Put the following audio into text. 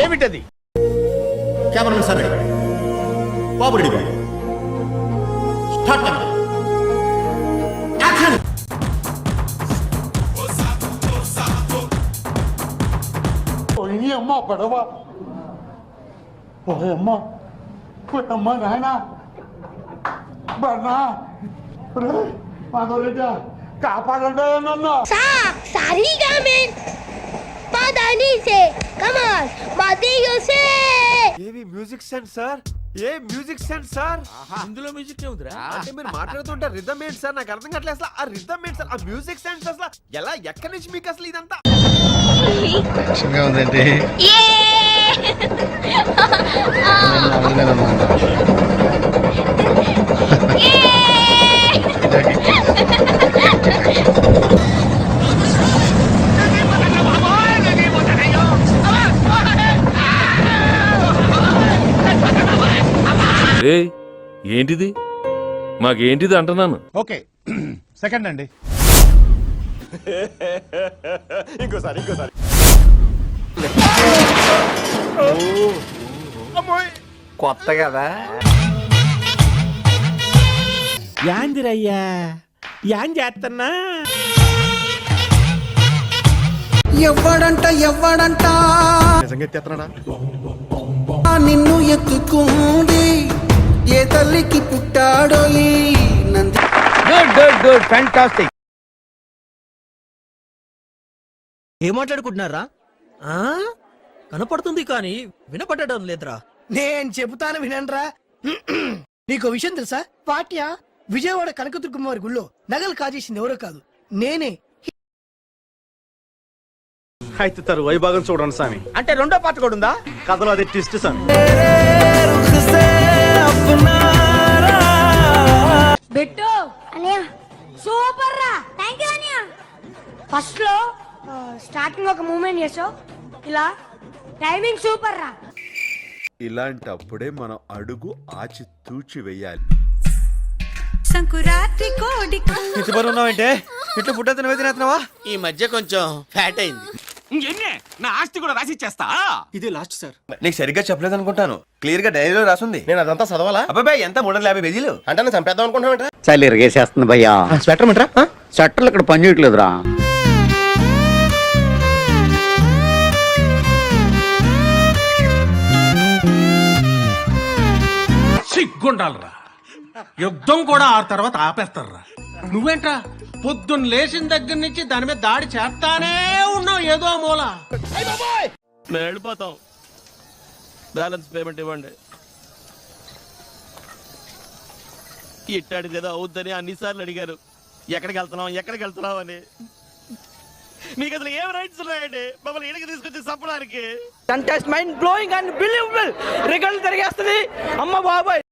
ఏమిటది? Cameramen sir ready, బాబు ready, start camera, action. అమ్మా పడవ అమ్మా అమ్మా నాయన బన్నా మాధవరెడ్డి కాపాడండి నన్ను. సారీగా మెన్ పాదాని సే కమాన్ మాదియో సే. ఏవి మ్యూజిక్ సెన్స్ సార్? ఏ మ్యూజిక్ సెన్స్ సార్? ఇందులో మ్యూజిక్ ఏముందిరా? అంటే మీరు మాట్లాడుతుంటే రిథమ్ ఏంటి సార్? నాకు అర్థం కావట్లేదు అసలు. ఆ రిథమ్ ఏంటి సార్? ఆ మ్యూజిక్ సెన్స్ అసలు ఎలా, ఎక్కడి నుంచి మీకు అసలు ఇదంతా? ఉందండి. ఏంటిది? మాకేంటిది అంటున్నాను. ఓకే సెకండ్ అండి. ఇంకోసారి కొత్త కదా. యాందిరయ్యా యాన్ చేస్తున్నా. ఎవ్వడంట నిజంగా ఎత్తేస్తున్నాడా? నిన్ను ఎత్తుకుంది ఏ తల్లికి పుట్టాడో ఈ నంది. Good fantastic. ఏం మాట్లాడుకుంటున్నారా? కనపడుతుంది కానీ వినపడడం లేదురా. నేను చెబుతాను వినండ్రా. నీకు విషయం తెలుసా? పాట్యా విజయవాడ కనకదుర్గమ్మ వారి గుళ్ళో నగలు కాజేసింది ఎవరో కాదు, నేనే. అయితే తరు వైభాగం చూడండి స్వామి. అంటే రెండో పార్ట్ కూడా ఉందా? కథలో అది ట్విస్ట్ స్వామి. బెట్టు అనియా సూపర్ రా. థాంక్యూ అనియా. ఫస్ట్ లో స్టార్టింగ్ ఒక మూమెంట్ చేసావు, ఇలా టైమింగ్ సూపర్ రా. ఇలాంటప్పుడే మనం అడుగు ఆచి తూచి వెయ్యాలి. సంకురాత్రి కోడి ఉన్నావంటే ఇట్లా ఫుడ్ అంతా నువ్వే తినేస్తున్నావా? ఈ మధ్య కొంచెం ఫ్యాట్ అయింది. నా ఆస్తి కూడా రాసి ఇచ్చేస్తా. ఇదే లాస్ట్ సార్. నీకు సరిగ్గా చెప్పలేదు అనుకుంటాను. క్లియర్ గా డైరీలో రాసుంది. నేను అదంతా చదవాలా? అబ్బాయి ఎంత 350 పేజీలు అంటే నేను చంపేద్దాం అనుకుంటున్నావు. చలి ఇరగేసేస్తుంది భయ్యా. స్వెటర్ మిట్రా, స్వెటర్లు ఇక్కడ పని చేయట్లేదురా. సిగ్గుండాలరా. యుద్ధం కూడా ఆ తర్వాత ఆపేస్తారా. నువ్వేంట్రా పొద్దున్న లేచిన దగ్గర నుంచి దాని మీద దాడి చేస్తానే ఉన్నావు ఏదో మూల. మేము వెళ్ళిపోతాం. బ్యాలెన్స్ పేమెంట్ ఇవ్వండి. ఇట్టాడిది ఏదో అవుద్దని అన్నిసార్లు అడిగారు. ఎక్కడికి వెళ్తున్నావు అని. మీకు అసలు ఏం రైట్స్ ఉన్నాయండి మమ్మల్ని ఇడికి తీసుకొచ్చి చంపడానికి? Mind blowing and believable. రికార్డులు తిరిగేస్తుంది. అమ్మ బాబాయ్.